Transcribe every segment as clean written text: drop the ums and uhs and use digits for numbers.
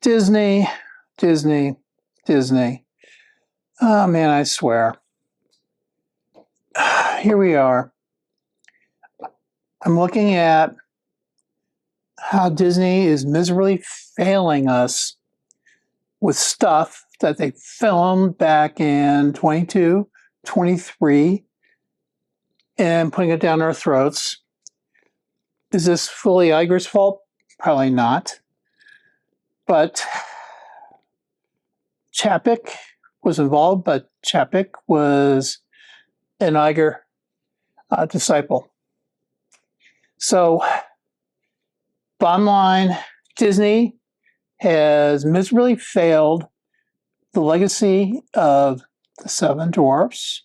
Disney, Disney, Disney. Oh man, I swear. Here we are. I'm looking at how Disney is miserably failing us with stuff that they filmed back in 22, 23, and putting it down our throats. Is this fully Iger's fault? Probably not. But Chapek was involved, but Chapek was an Iger disciple. So, bottom line, Disney has miserably failed the legacy of the Seven Dwarfs.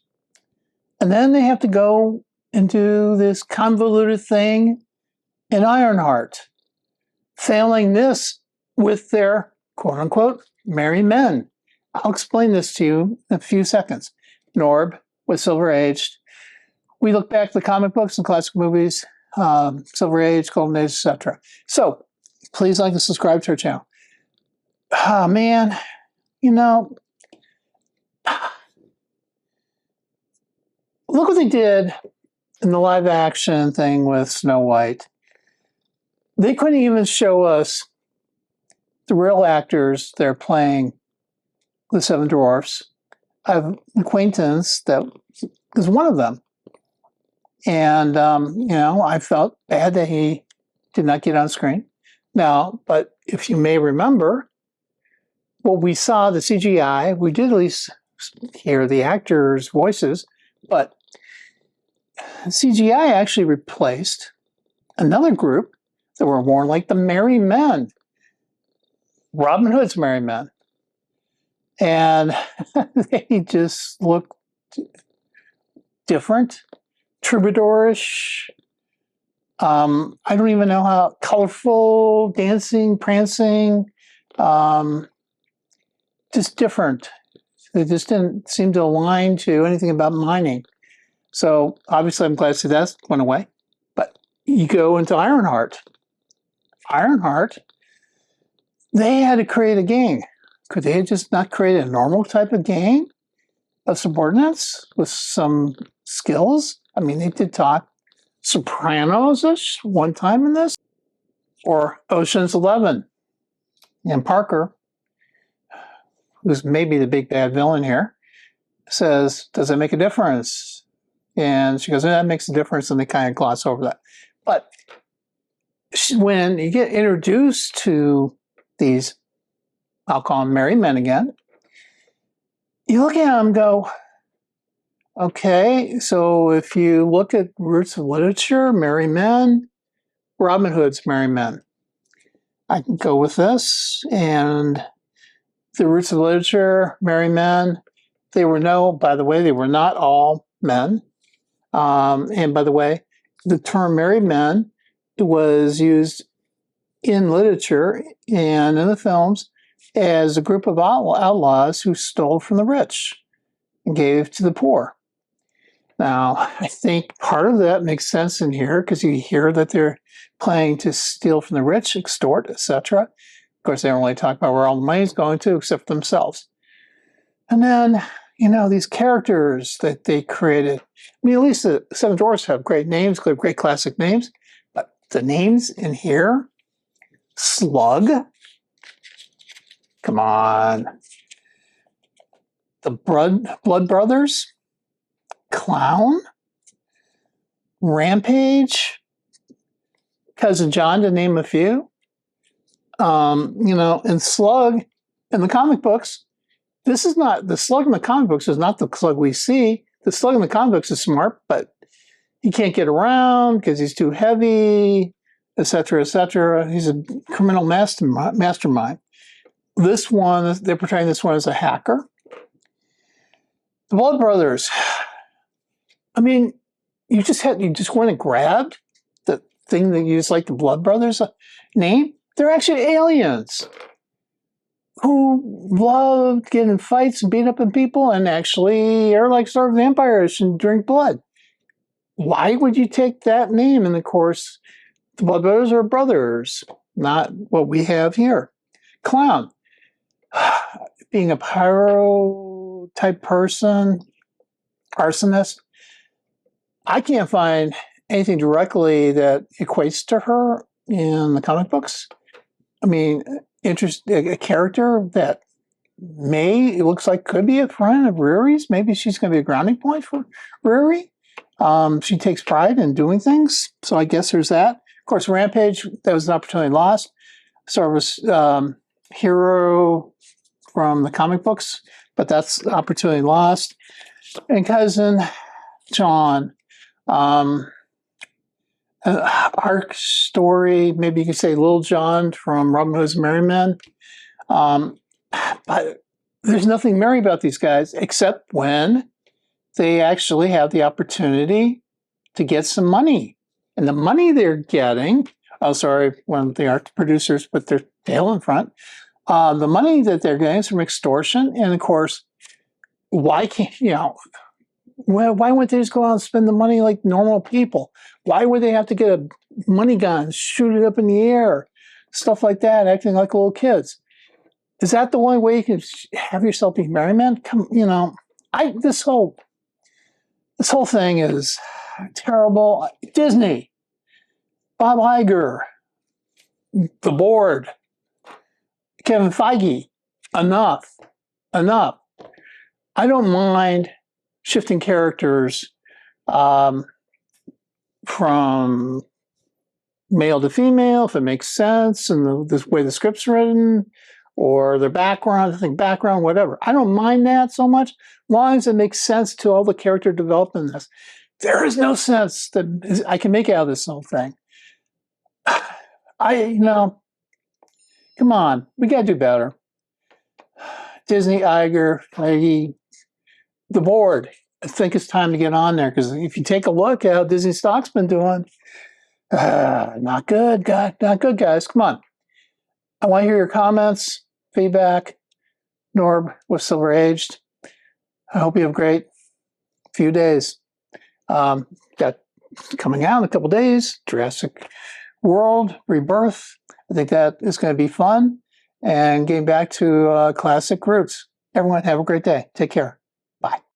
And then they have to go into this convoluted thing in Ironheart, failing this with their quote-unquote merry men. I'll explain this to you in a few seconds. Norb was Silver Aged. We look back at the comic books and classic movies, Silver Age, Golden Age, etc. So, please like and subscribe to our channel. Oh, man, you know, look what they did in the live action thing with Snow White. They couldn't even show us the real actors they're playing the Seven Dwarfs. I have an acquaintance that is one of them. And, you know, I felt bad that he did not get on screen. Now, but if you may remember, what we saw, the CGI, we did at least hear the actors' voices, but CGI actually replaced another group that were more like the Merry Men, Robin Hood's Merry Men. And they just looked different, troubadourish. I don't even know how colorful, dancing, prancing, just different. They just didn't seem to align to anything about mining. So obviously I'm glad to see that went away. But you go into Ironheart. Ironheart, they had to create a gang. Could they have just not created a normal type of gang of subordinates with some skills? I mean, they did talk Sopranos-ish one time in this. Or Ocean's 11. And Parker, who's maybe the big bad villain here, says, does that make a difference? And she goes, that makes a difference, and they kind of gloss over that. But when you get introduced to these, I'll call them merry men again, you look at them and go, okay, so if you look at roots of literature, merry men, Robin Hood's merry men. I can go with this, and the roots of literature, merry men, they were by the way, they were not all men. And by the way, the term merry men was used in literature and in the films as a group of outlaws who stole from the rich and gave to the poor. Now, I think part of that makes sense in here because you hear that they're planning to steal from the rich, extort, etc. Of course, they don't really talk about where all the money's going to except for themselves. And then, you know, these characters that they created. I mean, at least the Seven Dwarfs have great names, great classic names. But the names in here, Slug, come on. The Blood Brothers, Clown, Rampage, Cousin John, to name a few. You know, and Slug in the comic books, this is not, the Slug in the comic books is not the Slug we see. The Slug in the comic books is smart, but he can't get around because he's too heavy, etc., etc. He's a criminal mastermind. This one, they're portraying this one as a hacker. The Blood Brothers, I mean, you just went and grabbed the thing that used like the Blood Brothers name. They're actually aliens who love getting in fights and beating up on people and actually are like sort of vampires and drink blood. Why would you take that name? And of course, the Blood Brothers are brothers, not what we have here. Clown. Being a pyro type person, arsonist, I can't find anything directly that equates to her in the comic books. I mean, a character that it looks like could be a friend of Riri's. Maybe she's going to be a grounding point for Riri. She takes pride in doing things, so I guess there's that. Of course, Rampage, that was an opportunity lost. So it was Hero from the comic books, but that's opportunity lost. And Cousin John, arc story, maybe you could say Little John from Robin Hood's Merry Men. But there's nothing merry about these guys except when they actually have the opportunity to get some money. And the money they're getting, when they aren't producers, but they're tail in front. The money that they're getting is from extortion. And of course, why wouldn't they just go out and spend the money like normal people? Why would they have to get a money gun, shoot it up in the air, stuff like that, acting like little kids? Is that the only way you can have yourself be merry men? This whole thing is terrible. Disney, Bob Iger, the board, Kevin Feige, enough. I don't mind shifting characters from male to female if it makes sense, and the way the script's written, or their background, whatever. I don't mind that so much, as long as it makes sense to all the character development in this. There is no sense that I can make out of this whole thing. Come on, we got to do better. Disney, Iger, Feige, the board. I think it's time to get on there, because if you take a look at how Disney stock's been doing, not good, guys. Come on. I want to hear your comments, feedback. Norb with Silver Aged. I hope you have a great few days. Got coming out in a couple days, Jurassic World Rebirth. I think that is going to be fun, and getting back to classic roots. Everyone have a great day. Take care. Bye.